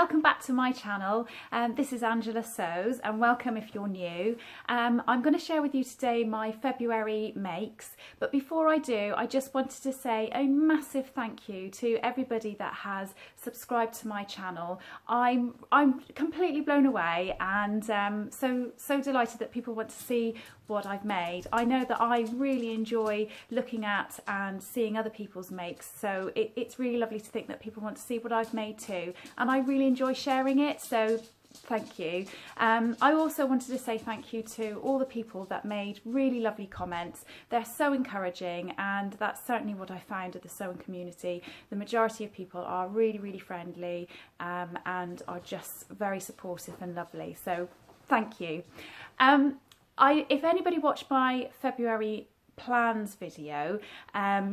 welcome back to my channel. This is Angela Sews and welcome if you're new. I'm going to share with you today my February makes, but before I do I just wanted to say a massive thank you to everybody that has subscribed to my channel. I'm completely blown away and so delighted that people want to see what I've made. I know that I really enjoy looking at and seeing other people's makes, so it's really lovely to think that people want to see what I've made too, and I really enjoy sharing it, so thank you. I also wanted to say thank you to all the people that made really lovely comments. They're so encouraging, and that's certainly what I found at the sewing community. The majority of people are really friendly and are just very supportive and lovely, so thank you. If anybody watched my February plans video,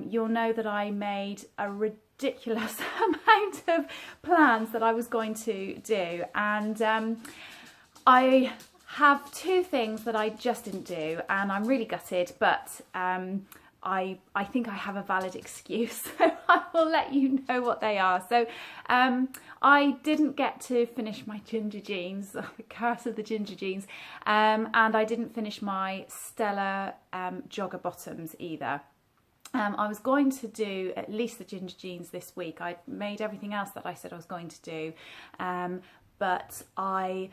you'll know that I made a ridiculous amount of plans that I was going to do, and I have two things that I just didn't do, and I'm really gutted, but I think I have a valid excuse, so I will let you know what they are. So I didn't get to finish my ginger jeans, the curse of the ginger jeans, and I didn't finish my Stella jogger bottoms either. I was going to do at least the ginger jeans this week. I made everything else that I said I was going to do, but my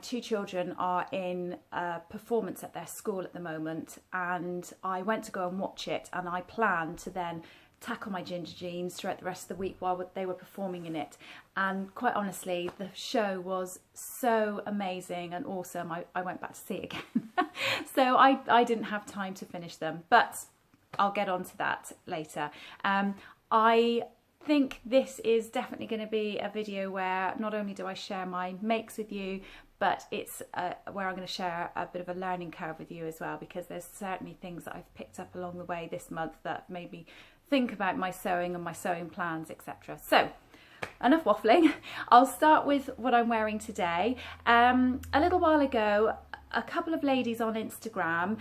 two children are in a performance at their school at the moment, and I went to go and watch it, and I planned to then tackle my ginger jeans throughout the rest of the week while they were performing in it. And quite honestly, the show was so amazing and awesome. I went back to see it again. So I didn't have time to finish them, but I'll get on to that later. I think this is definitely going to be a video where not only do I share my makes with you, but it's where I'm going to share a bit of a learning curve with you as well, because there's certainly things that I've picked up along the way this month that made me think about my sewing and my sewing plans, etc. So enough waffling. I'll start with what I'm wearing today. A little while ago, a couple of ladies on Instagram,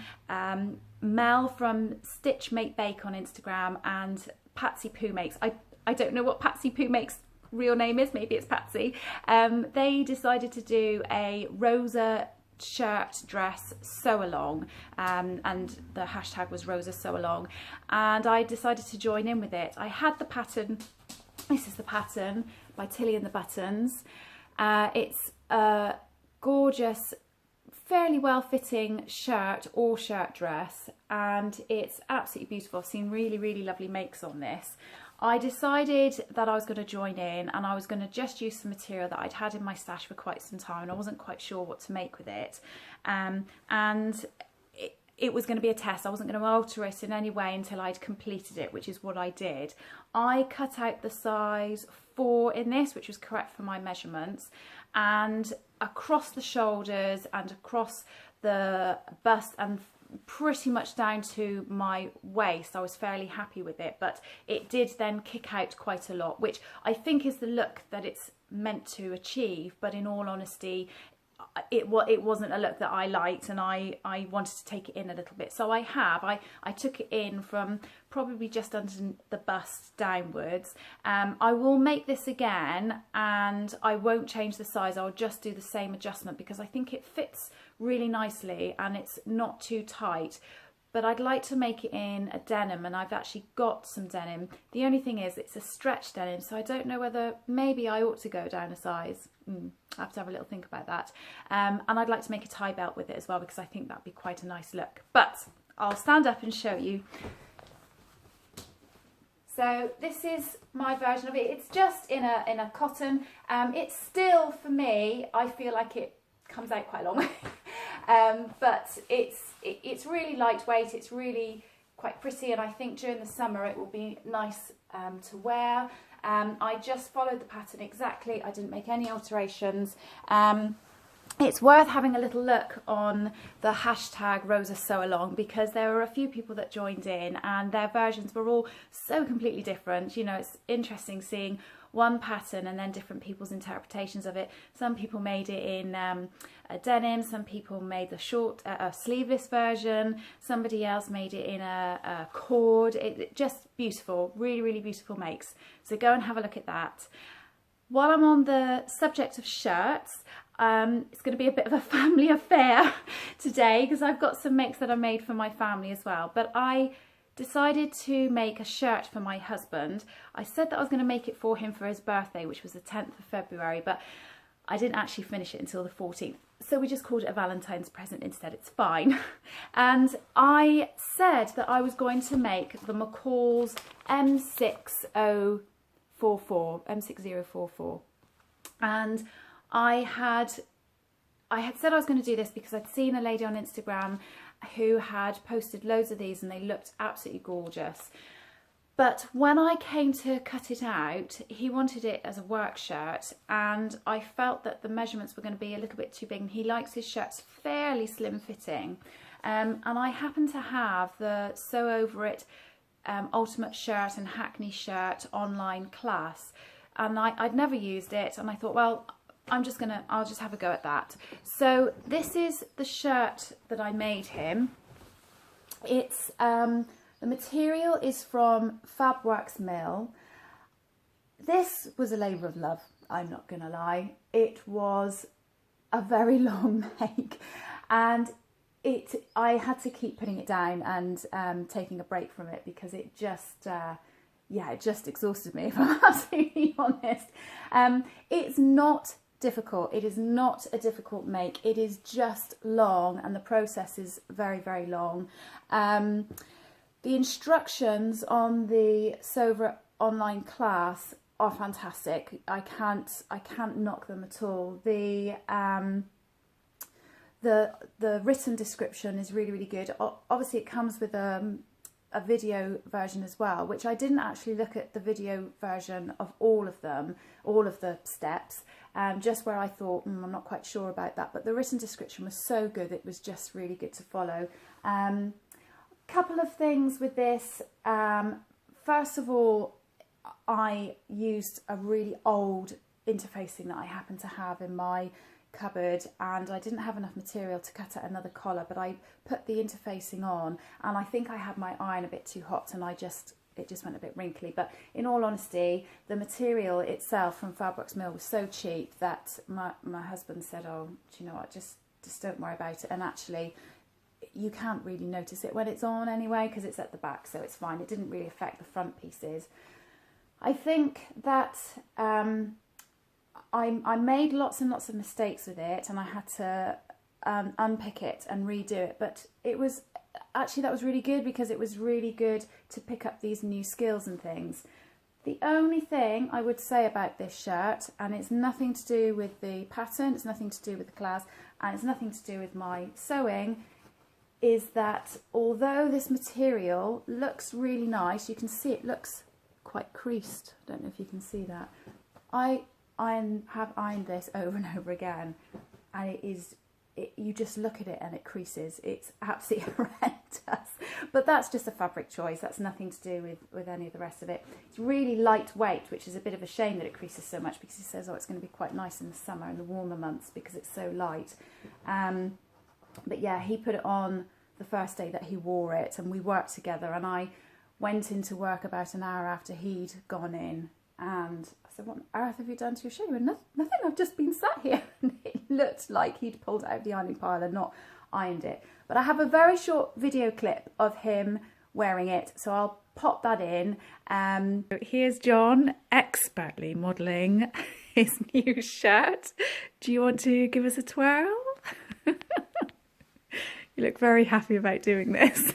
Mel from Stitch Make Bake on Instagram and Patsy Poo Makes, I don't know what Patsy Poo Makes real name is, maybe it's Patsy, they decided to do a Rosa shirt dress sew along, and the hashtag was Rosa Sewalong, and I decided to join in with it. I had the pattern. This is the pattern by Tilly and the Buttons. It's a gorgeous, fairly well-fitting shirt or shirt dress, and it's absolutely beautiful. I've seen really lovely makes on this. I decided that I was going to join in, and I was going to just use some material that I'd had in my stash for quite some time, and I wasn't quite sure what to make with it, and it was going to be a test. I wasn't going to alter it in any way until I'd completed it, which is what I did. I cut out the size 4 in this, which was correct for my measurements, and across the shoulders and across the bust and pretty much down to my waist, I was fairly happy with it, but it did then kick out quite a lot, which I think is the look that it's meant to achieve, but in all honesty, it wasn't a look that I liked, and I wanted to take it in a little bit. So I took it in from probably just under the bust downwards. I will make this again, and I won't change the size. I'll just do the same adjustment because I think it fits really nicely and it's not too tight. But I'd like to make it in a denim, and I've actually got some denim. The only thing is it's a stretch denim, so I don't know whether maybe I ought to go down a size. I have to have a little think about that. And I'd like to make a tie belt with it as well, because I think that'd be quite a nice look. But I'll stand up and show you. So this is my version of it. It's just in a cotton. It's still, for me, I feel like it comes out quite a long way. But it's really lightweight, it's really quite pretty, and I think during the summer it will be nice to wear. I just followed the pattern exactly, I didn't make any alterations. It's worth having a little look on the hashtag Rosa Sewalong, because there were a few people that joined in and their versions were all so completely different. You know, it's interesting seeing one pattern and then different people's interpretations of it. Some people made it in a denim, some people made the short sleeveless version, somebody else made it in a cord. It just beautiful, really beautiful makes. So go and have a look at that. while I'm on the subject of shirts, it's going to be a bit of a family affair today because I've got some makes that I made for my family as well. But I decided to make a shirt for my husband. I said that I was going to make it for him for his birthday, which was the 10th of February, but I didn't actually finish it until the 14th. So we just called it a Valentine's present instead. It's fine. And I said that I was going to make the McCall's M6044. And I had said I was going to do this because I'd seen a lady on Instagram who had posted loads of these and they looked absolutely gorgeous. But when I came to cut it out, he wanted it as a work shirt and I felt that the measurements were going to be a little bit too big, and he likes his shirts fairly slim fitting. And I happen to have the Sew Over It Ultimate Shirt and Hackney Shirt online class, and I'd never used it, and I thought, well, I'll just have a go at that. So this is the shirt that I made him. It's the material is from Fab Works Mill. This was a labour of love, I'm not gonna lie. It was a very long make, and I had to keep putting it down and taking a break from it because it just it just exhausted me, if I'm absolutely honest. It's not difficult. It is not a difficult make. It is just long, and the process is very, very long. The instructions on the Sew Over It online class are fantastic. I can't knock them at all. The written description is really, really good. Obviously, it comes with a video version as well, which I didn't actually look at the video version of all of them, all of the steps, just where I thought, I'm not quite sure about that. But the written description was so good, it was just really good to follow. Couple of things with this. First of all, I used a really old interfacing that I happen to have in my cupboard, and I didn't have enough material to cut out another collar, but I put the interfacing on, and I think I had my iron a bit too hot, and it just went a bit wrinkly. But in all honesty, the material itself from Fab Works Mill was so cheap that my husband said, oh, do you know what, just don't worry about it. And actually, you can't really notice it when it's on anyway because it's at the back, so it's fine. It didn't really affect the front pieces. I think that I made lots and lots of mistakes with it, and I had to unpick it and redo it, but it was actually, that was really good because it was really good to pick up these new skills and things. The only thing I would say about this shirt, and it's nothing to do with the pattern, it's nothing to do with the class, and it's nothing to do with my sewing, is that although this material looks really nice, you can see it looks quite creased. I don't know if you can see that. I have ironed this over and over again, and you just look at it and it creases. It's absolutely horrendous. But that's just a fabric choice. That's nothing to do with any of the rest of it. It's really lightweight, which is a bit of a shame that it creases so much, because he says, oh, it's going to be quite nice in the summer and the warmer months because it's so light. But yeah, he put it on the first day that he wore it, and we worked together, and I went into work about an hour after he'd gone in, and I said, what on earth have you done to your shirt? He went, nothing, I've just been sat here. And it looked like he'd pulled it out of the ironing pile and not ironed it. But I have a very short video clip of him wearing it, so I'll pop that in. Here's John expertly modelling his new shirt. Do you want to give us a twirl? You look very happy about doing this.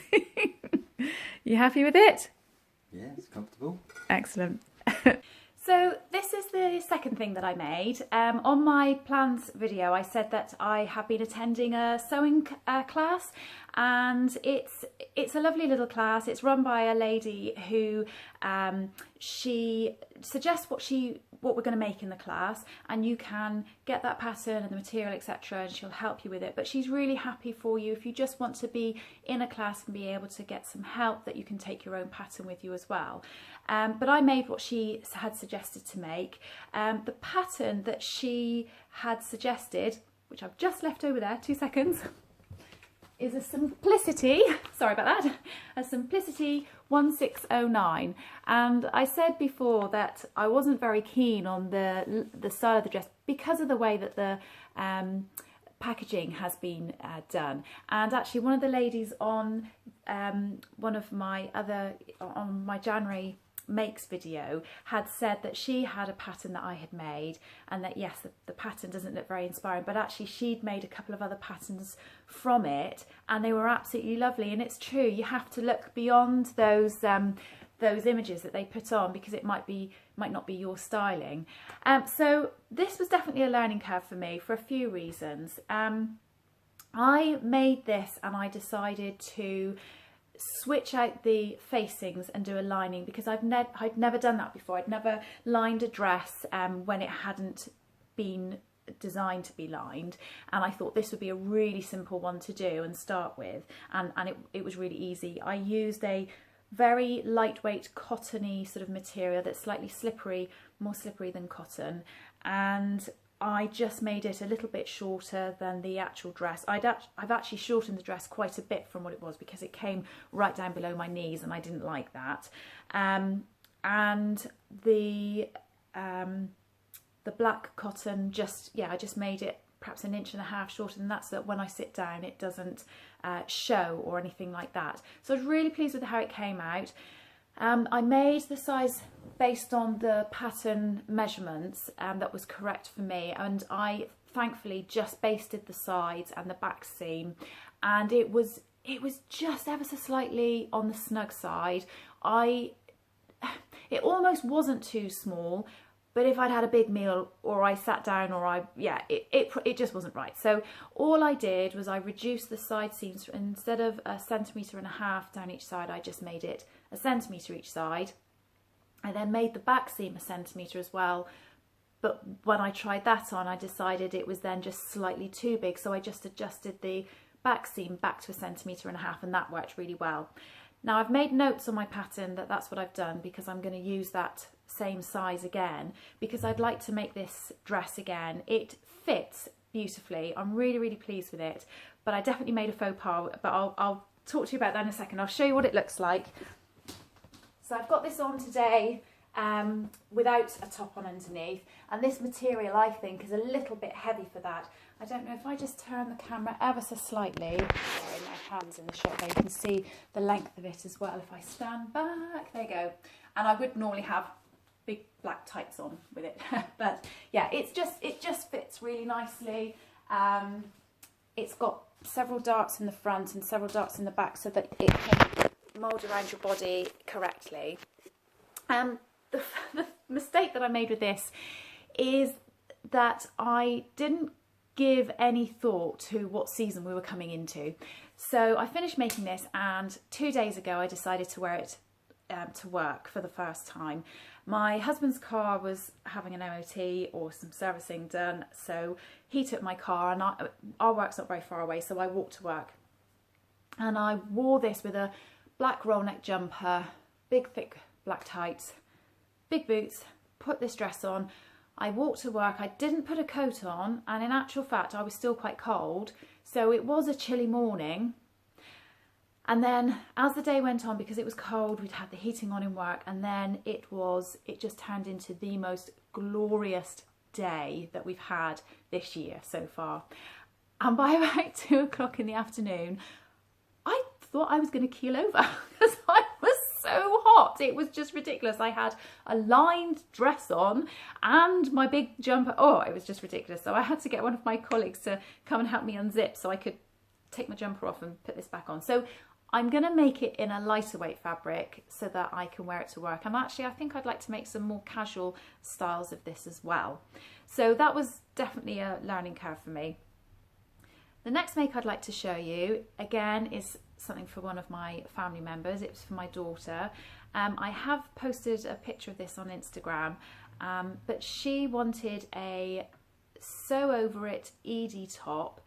You happy with it? Yeah, it's comfortable. Excellent. So this is the second thing that I made. On my plans video, I said that I have been attending a sewing class, and it's a lovely little class. It's run by a lady who she suggests what we're going to make in the class, and you can get that pattern and the material, etc., and she'll help you with it. But she's really happy for you if you just want to be in a class and be able to get some help, that you can take your own pattern with you as well. But I made what she had suggested to make. The pattern that she had suggested, which I've just left over there, 2 seconds, is a Simplicity, sorry about that, a Simplicity 1609. And I said before that I wasn't very keen on the style of the dress because of the way that the packaging has been done. And actually one of the ladies on one of my on my January makes video had said that she had a pattern that I had made, and that yes, the pattern doesn't look very inspiring, but actually she'd made a couple of other patterns from it and they were absolutely lovely. And it's true, you have to look beyond those images that they put on, because it might not be your styling. So this was definitely a learning curve for me for a few reasons. I made this and I decided to switch out the facings and do a lining, because I'd never done that before. I'd never lined a dress when it hadn't been designed to be lined, and I thought this would be a really simple one to do and start with, and it was really easy. I used a very lightweight cottony sort of material that's slightly slippery, more slippery than cotton, and I just made it a little bit shorter than the actual dress. I've actually shortened the dress quite a bit from what it was, because it came right down below my knees and I didn't like that. And the black cotton, I just made it perhaps 1.5 inches shorter than that, so that when I sit down it doesn't show or anything like that. So I was really pleased with how it came out. I made the size based on the pattern measurements that was correct for me, and I thankfully just basted the sides and the back seam, and it was just ever so slightly on the snug side. It almost wasn't too small, but if I'd had a big meal or I sat down or it just wasn't right. So all I did was I reduced the side seams. Instead of 1.5 centimetres down each side, I just made it 1 centimetre each side. I then made the back seam 1 centimetre as well, but when I tried that on, I decided it was then just slightly too big, so I just adjusted the back seam back to 1.5 centimetres, and that worked really well. Now I've made notes on my pattern that that's what I've done, because I'm going to use that same size again, because I'd like to make this dress again. It fits beautifully. I'm really, really pleased with it, but I definitely made a faux pas, but I'll talk to you about that in a second. I'll show you what it looks like. So I've got this on today without a top on underneath, and this material I think is a little bit heavy for that. I don't know if I just turn the camera ever so slightly. Sorry, my hand's in the shot there. You can see the length of it as well. If I stand back, there you go. And I would normally have big black tights on with it, but yeah, it just fits really nicely. It's got several darts in the front and several darts in the back, so that it can mould around your body correctly. The mistake that I made with this is that I didn't give any thought to what season we were coming into. So I finished making this, and 2 days ago I decided to wear it to work for the first time. My husband's car was having an MOT or some servicing done, so he took my car, and our work's not very far away, so I walked to work. And I wore this with a black roll neck jumper, big thick black tights, big boots, put this dress on. I walked to work. I didn't put a coat on, and in actual fact I was still quite cold, so it was a chilly morning. And then as the day went on, because it was cold, we'd had the heating on in work, and then it just turned into the most glorious day that we've had this year so far. And by about 2 o'clock in the afternoon, I thought I was going to keel over because I was so hot. It was just ridiculous. I had a lined dress on and my big jumper. Oh, it was just ridiculous. So I had to get one of my colleagues to come and help me unzip so I could take my jumper off and put this back on. So I'm going to make it in a lighter weight fabric so that I can wear it to work. And actually, I think I'd like to make some more casual styles of this as well. So that was definitely a learning curve for me. The next make I'd like to show you, again, is something for one of my family members. It was for my daughter. I have posted a picture of this on Instagram, but she wanted a Sew Over It Edie top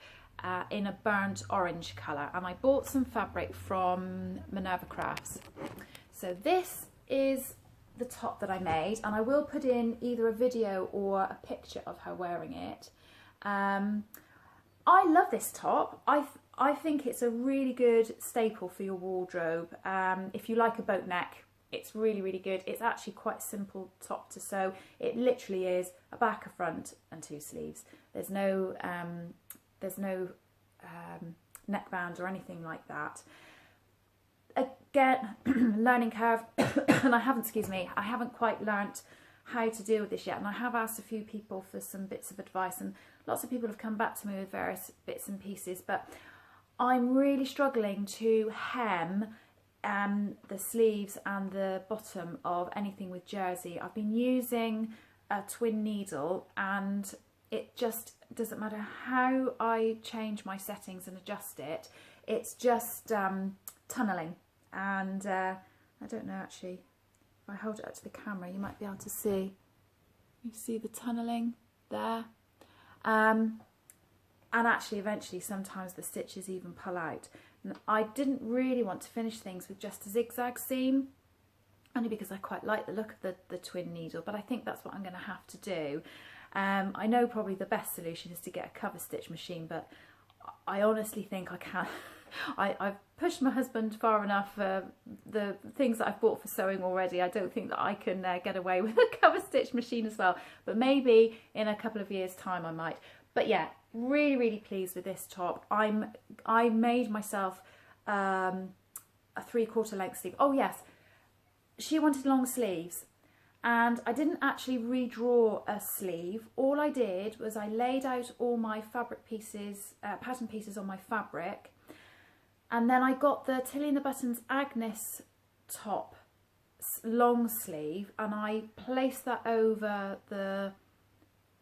in a burnt orange colour, and I bought some fabric from Minerva Crafts. So this is the top that I made, and I will put in either a video or a picture of her wearing it. I love this top. I think it's a really good staple for your wardrobe. If you like a boat neck, it's really, really good. It's actually quite simple top to sew. It literally is a back, a front and 2 sleeves. There's no neckband or anything like that. Again, learning curve, and I haven't quite learnt how to deal with this yet, and I have asked a few people for some bits of advice, and lots of people have come back to me with various bits and pieces, but I'm really struggling to hem the sleeves and the bottom of anything with jersey. I've been using a twin needle, and it just doesn't matter how I change my settings and adjust it, it's just tunnelling. And I don't know, actually, if I hold it up to the camera you might be able to see. You see the tunnelling there, and actually eventually sometimes the stitches even pull out. And I didn't really want to finish things with just a zigzag seam, only because I quite like the look of the twin needle, but I think that's what I'm going to have to do. I know probably the best solution is to get a cover stitch machine, but I honestly think I can't. I've pushed my husband far enough for the things that I've bought for sewing already. I don't think that I can get away with a cover stitch machine as well, but maybe in a couple of years time I might. But yeah, really, really pleased with this top. I made myself a 3/4 length sleeve. Oh yes, she wanted long sleeves, and I didn't actually redraw a sleeve. All I did was I laid out all my fabric pieces, pattern pieces on my fabric, and then I got the Tilly and the Buttons Agnes top long sleeve, and I placed that over the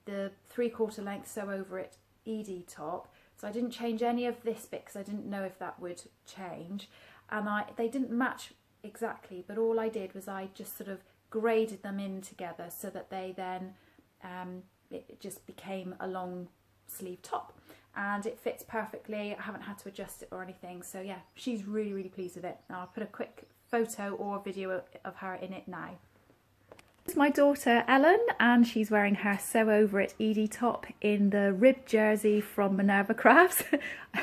3/4 length Sew Over It Edie top. So I didn't change any of this bit because I didn't know if that would change, and they didn't match exactly, but all I did was I just sort of graded them in together so that they then it just became a long sleeve top, and it fits perfectly. I haven't had to adjust it or anything, so yeah, she's really, really pleased with it. Now I'll put a quick photo or video of her in it now. This is my daughter Ellen, and she's wearing her Sew Over It Edie top in the ribbed jersey from Minerva Crafts.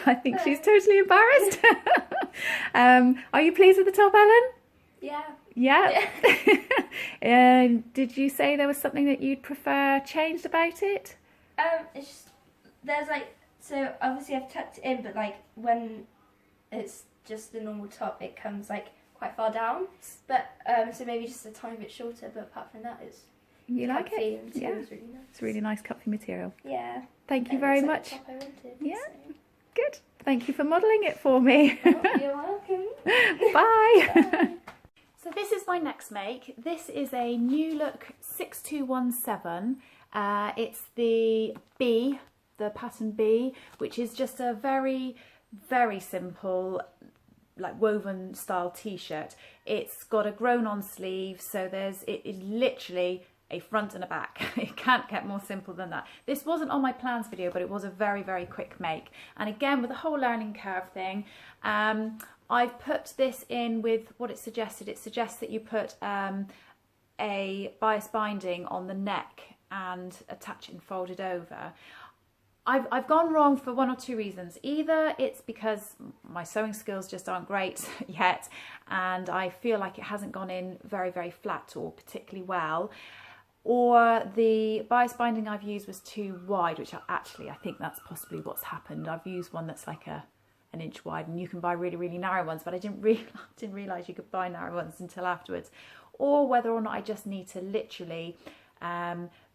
I think she's totally embarrassed. Are you pleased with the top, Ellen? Yeah. Yeah? And did you say there was something that you'd prefer changed about it? It's just, there's like, so obviously I've tucked it in, but like when it's just the normal top, it comes like quite far down. But so maybe just a tiny bit shorter, but apart from that, it's you like comfy. it? And yeah, it's really nice. It's really nice comfy material. Yeah. Thank you very much. Like the top I wanted, yeah, so. Good. Thank you for modelling it for me. Oh, you're welcome. Bye. Bye. So this is my next make. This is a New Look 6217. It's the B, the pattern B, which is just a very, very simple, like woven style t-shirt. It's got a grown on sleeve, so it is literally a front and a back. It can't get more simple than that. This wasn't on my plans video, but it was a very, very quick make. And again, with the whole learning curve thing, I've put this in with what it suggested. It suggests that you put a bias binding on the neck and attach it and fold it over. I've gone wrong for one or two reasons. Either it's because my sewing skills just aren't great yet, and I feel like it hasn't gone in very, very flat or particularly well, or the bias binding I've used was too wide, which I think that's possibly what's happened. I've used one that's like an inch wide, and you can buy really, really narrow ones, but I didn't realise you could buy narrow ones until afterwards. Or whether or not I just need to literally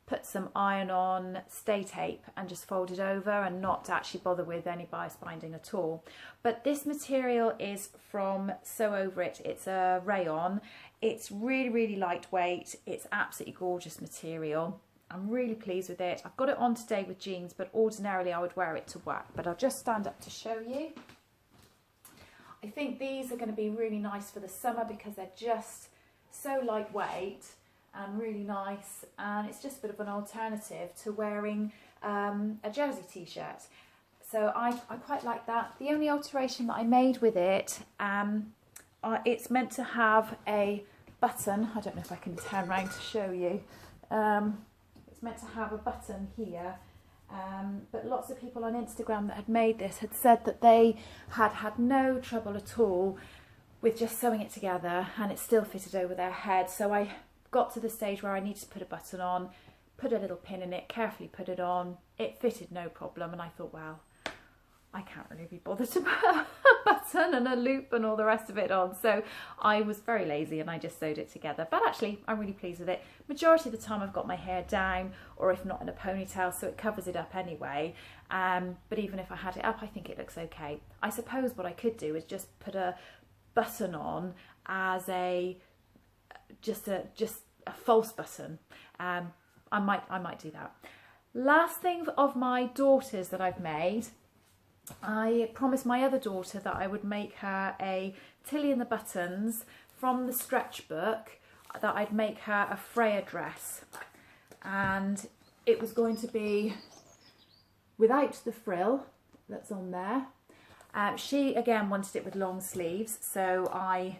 put some iron-on stay tape and just fold it over and not actually bother with any bias binding at all. But this material is from Sew Over It. It's a rayon. It's really, really lightweight. It's absolutely gorgeous material. I'm really pleased with it. I've got it on today with jeans, but ordinarily I would wear it to work. But I'll just stand up to show you. I think these are going to be really nice for the summer because they're just so lightweight and really nice, and it's just a bit of an alternative to wearing a jersey t-shirt. So I quite like that. The only alteration that I made with it, it's meant to have a button. I don't know if I can turn around to show you. It's meant to have a button here, but lots of people on Instagram that had made this had said that they had had no trouble at all with just sewing it together, and it still fitted over their head. So I got to the stage where I needed to put a button on, put a little pin in it, carefully put it on. It fitted no problem, and I thought, well, I can't really be bothered to put a button and a loop and all the rest of it on. So I was very lazy and I just sewed it together. But actually, I'm really pleased with it. Majority of the time I've got my hair down, or if not in a ponytail, so it covers it up anyway. But even if I had it up, I think it looks okay. I suppose what I could do is just put a button on as just a false button. I might do that. Last thing of my daughters that I've made, I promised my other daughter that I would make her a Tilly and the Buttons from the stretch book, that I'd make her a Freya dress, and it was going to be without the frill that's on there. She again wanted it with long sleeves, so I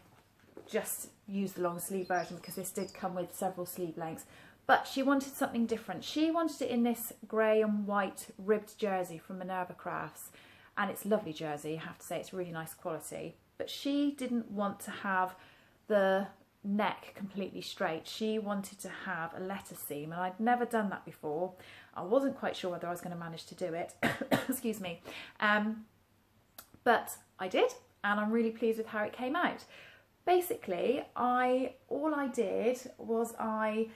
just used the long sleeve version because this did come with several sleeve lengths. But she wanted something different. She wanted it in this grey and white ribbed jersey from Minerva Crafts. And it's lovely jersey, I have to say, it's really nice quality. But she didn't want to have the neck completely straight. She wanted to have a letter seam, and I'd never done that before. I wasn't quite sure whether I was going to manage to do it. Excuse me. But I did, and I'm really pleased with how it came out. Basically, all I did was I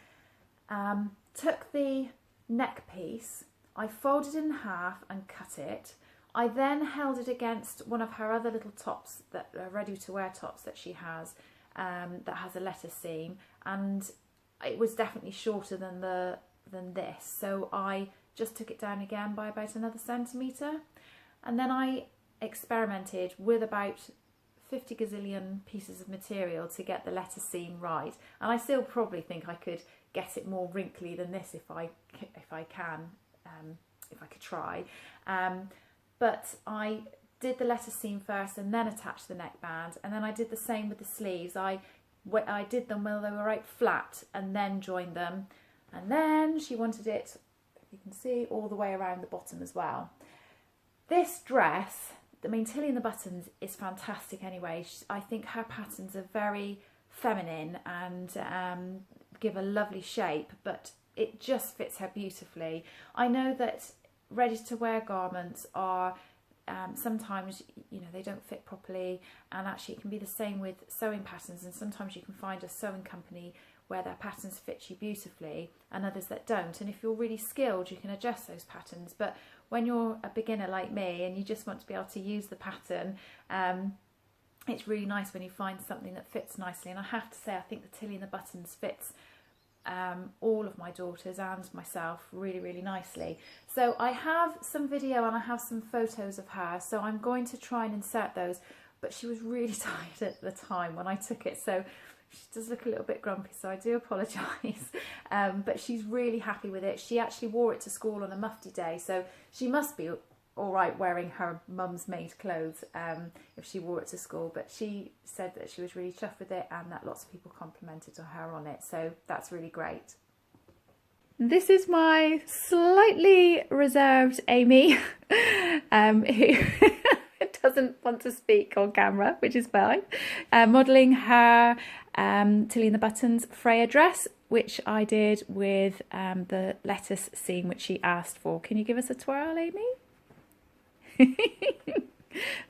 took the neck piece, I folded it in half and cut it. I then held it against one of her other little tops, that are ready-to-wear tops that she has, that has a letter seam, and it was definitely shorter than this. So I just took it down again by about another centimetre, and then I experimented with about 50 gazillion pieces of material to get the letter seam right, and I still probably think I could get it more wrinkly than this if I could try. But I did the letter seam first and then attached the neckband, and then I did the same with the sleeves. I did them while they were right flat and then joined them, and then she wanted it, if you can see, all the way around the bottom as well. This dress, I mean, Tilly and the Buttons is fantastic anyway. I think her patterns are very feminine and give a lovely shape, but it just fits her beautifully. I know that ready-to-wear garments are sometimes, you know, they don't fit properly, and actually it can be the same with sewing patterns, and sometimes you can find a sewing company where their patterns fit you beautifully and others that don't, and if you're really skilled you can adjust those patterns. But when you're a beginner like me and you just want to be able to use the pattern, it's really nice when you find something that fits nicely. And I have to say, I think the Tilly and the Buttons fits all of my daughters and myself really, really nicely. So I have some video and I have some photos of her, so I'm going to try and insert those, but she was really tired at the time when I took it, so she does look a little bit grumpy, so I do apologise. But she's really happy with it. She actually wore it to school on a mufti day, so she must be all right wearing her mum's made clothes if she wore it to school. But she said that she was really chuffed with it and that lots of people complimented her on it, so that's really great. This is my slightly reserved Amy, who doesn't want to speak on camera, which is fine, modelling her Tilly and the Buttons Freya dress, which I did with the lettuce seam which she asked for. Can you give us a twirl, Amy?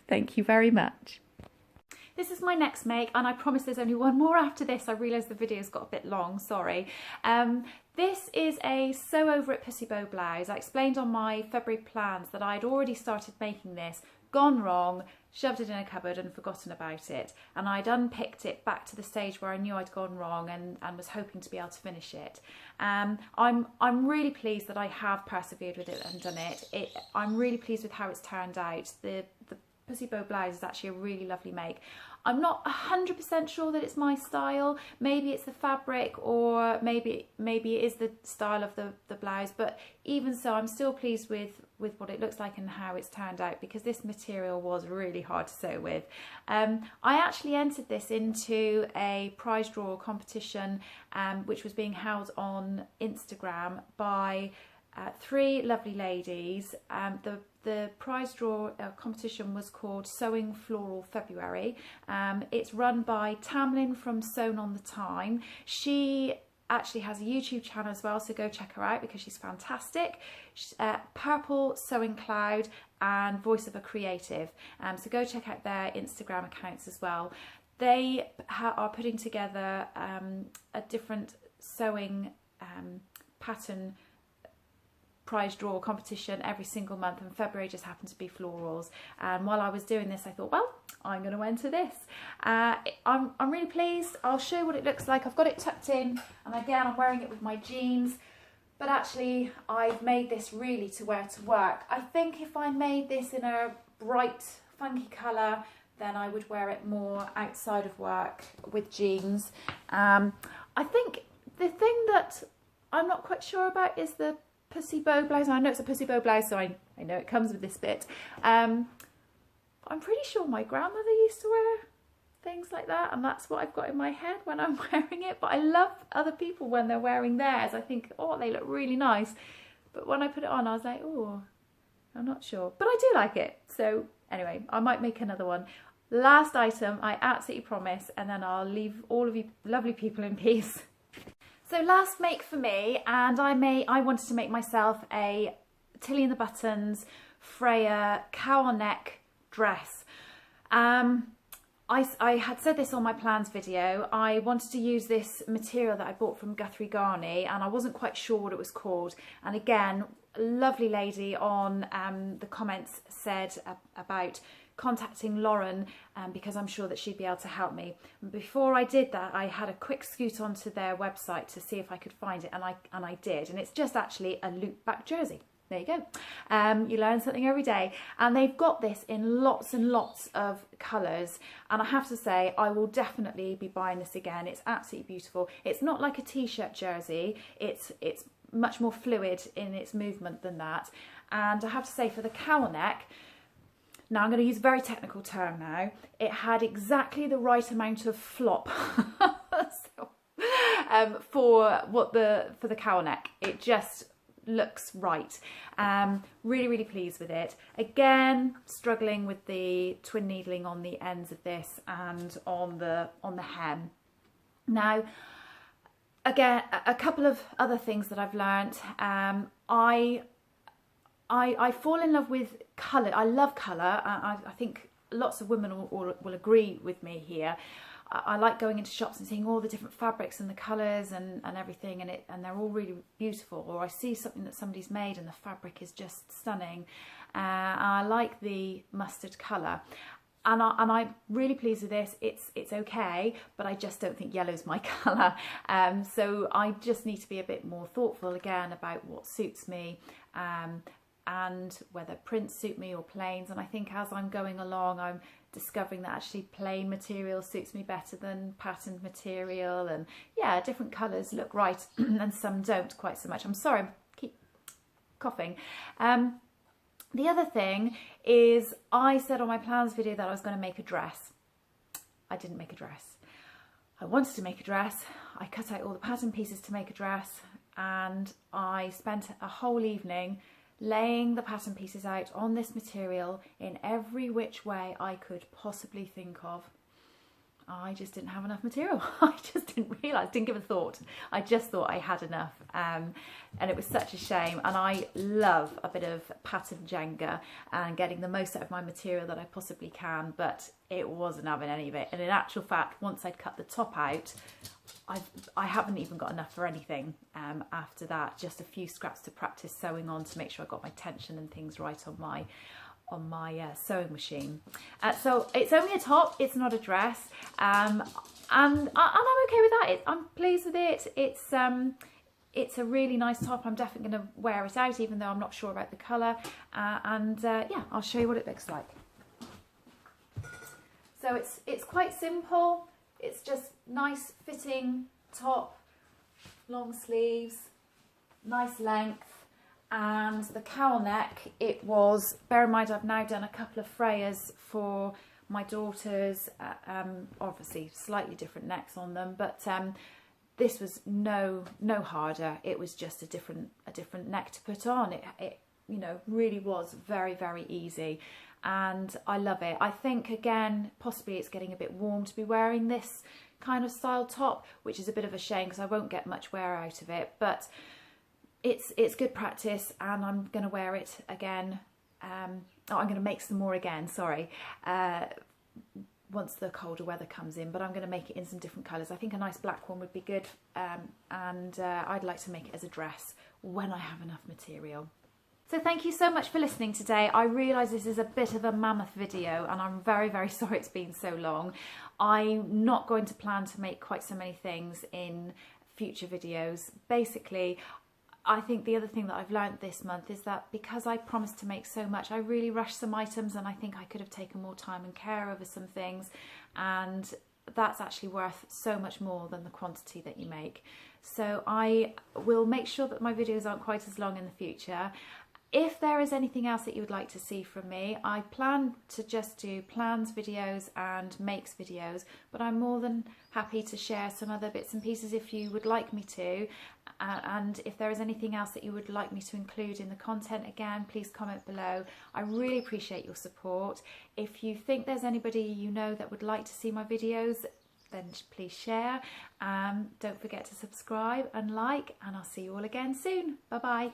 Thank you very much. This is my next make, and I promise there's only one more after this. I realise the video's got a bit long, sorry. This is a Sew Over It pussy bow blouse. I explained on my February plans that I'd already started making this, gone wrong, shoved it in a cupboard and forgotten about it, and I'd unpicked it back to the stage where I knew I'd gone wrong and was hoping to be able to finish it. I'm really pleased that I have persevered with it and done it. I'm really pleased with how it's turned out. The pussy bow blouse is actually a really lovely make. I'm not 100% sure that it's my style. Maybe it's the fabric, or maybe it is the style of the blouse, but even so I'm still pleased with what it looks like and how it's turned out, because this material was really hard to sew with. I actually entered this into a prize draw competition which was being held on Instagram by three lovely ladies. The prize draw competition was called Sewing Floral February. It's run by Tamlin from Sewn on the Time. She actually has a YouTube channel as well, so go check her out because she's fantastic. Purple Sewing Cloud and Voice of a Creative. So go check out their Instagram accounts as well. They are putting together a different sewing pattern prize draw competition every single month, and February just happened to be florals. And while I was doing this, I thought, well, I'm going to enter this. I'm really pleased. I'll show you what it looks like. I've got it tucked in, and again, I'm wearing it with my jeans, but actually I've made this really to wear to work. I think if I made this in a bright, funky colour, then I would wear it more outside of work with jeans. I think the thing that I'm not quite sure about is the pussy bow blouse. I know it's a pussy bow blouse, so I know it comes with this bit. I'm pretty sure my grandmother used to wear things like that, and that's what I've got in my head when I'm wearing it. But I love other people when they're wearing theirs. I think, oh, they look really nice. But when I put it on, I was like, oh, I'm not sure. But I do like it. So anyway, I might make another one. Last item, I absolutely promise, and then I'll leave all of you lovely people in peace. So last make for me, and I wanted to make myself a Tilly and the Buttons Freya cowl neck dress. I had said this on my plans video. I wanted to use this material that I bought from Guthrie Ghani, and I wasn't quite sure what it was called. And again, a lovely lady on the comments said about contacting Lauren because I'm sure that she'd be able to help me. Before I did that, I had a quick scoot onto their website to see if I could find it, and I did, and it's just actually a loop back jersey. There you go. You learn something every day, and they've got this in lots and lots of colours, and I have to say I will definitely be buying this again. It's absolutely beautiful. It's not like a t-shirt jersey, it's much more fluid in its movement than that. And I have to say, for the cowl neck, now I'm going to use a very technical term now, it had exactly the right amount of flop for the cowl neck. It just looks right. Really, really pleased with it. Again, struggling with the twin needling on the ends of this and on the hem. Now, again, a couple of other things that I've learnt. I fall in love with colour. I love colour. I think lots of women will agree with me here. I like going into shops and seeing all the different fabrics and the colours and everything, and they're all really beautiful. Or I see something that somebody's made and the fabric is just stunning. I like the mustard colour. And I'm really pleased with this. It's okay, but I just don't think yellow's my colour. So I just need to be a bit more thoughtful again about what suits me. And whether prints suit me or plains. And I think as I'm going along, I'm discovering that actually plain material suits me better than patterned material. And yeah, different colours look right and some don't quite so much. I'm sorry, I keep coughing. The other thing is, I said on my plans video that I was going to make a dress. I didn't make a dress. I wanted to make a dress. I cut out all the pattern pieces to make a dress, and I spent a whole evening laying the pattern pieces out on this material in every which way I could possibly think of. I just didn't have enough material. I just didn't realise, didn't give a thought. I just thought I had enough, and it was such a shame. And I love a bit of pattern Jenga and getting the most out of my material that I possibly can, but it wasn't having any of it. And in actual fact, once I'd cut the top out, I haven't even got enough for anything after that. Just a few scraps to practice sewing on to make sure I got my tension and things right on my sewing machine. So it's only a top, it's not a dress, and I'm okay with that. I'm pleased with it. It's a really nice top. I'm definitely going to wear it out, even though I'm not sure about the colour. Yeah, I'll show you what it looks like. So it's quite simple. It's just nice fitting top, long sleeves, nice length. And the cowl neck, it was, bear in mind I've now done a couple of Freyas for my daughters, obviously slightly different necks on them, but this was no harder. It was just a different neck to put on. It you know, really was very, very easy, and I love it. I think, again, possibly it's getting a bit warm to be wearing this kind of style top, which is a bit of a shame because I won't get much wear out of it, but it's good practice, and I'm going to wear it again. I'm going to make some more again, sorry, once the colder weather comes in, but I'm going to make it in some different colours. I think a nice black one would be good, and I'd like to make it as a dress when I have enough material. So thank you so much for listening today. I realise this is a bit of a mammoth video, and I'm very, very sorry it's been so long. I'm not going to plan to make quite so many things in future videos. Basically, I think the other thing that I've learnt this month is that because I promised to make so much, I really rushed some items, and I think I could have taken more time and care over some things, and that's actually worth so much more than the quantity that you make. So I will make sure that my videos aren't quite as long in the future. If there is anything else that you would like to see from me, I plan to just do plans videos and makes videos, but I'm more than happy to share some other bits and pieces if you would like me to. And if there is anything else that you would like me to include in the content, again, please comment below. I really appreciate your support. If you think there's anybody you know that would like to see my videos, then please share. Don't forget to subscribe and like, and I'll see you all again soon. Bye bye.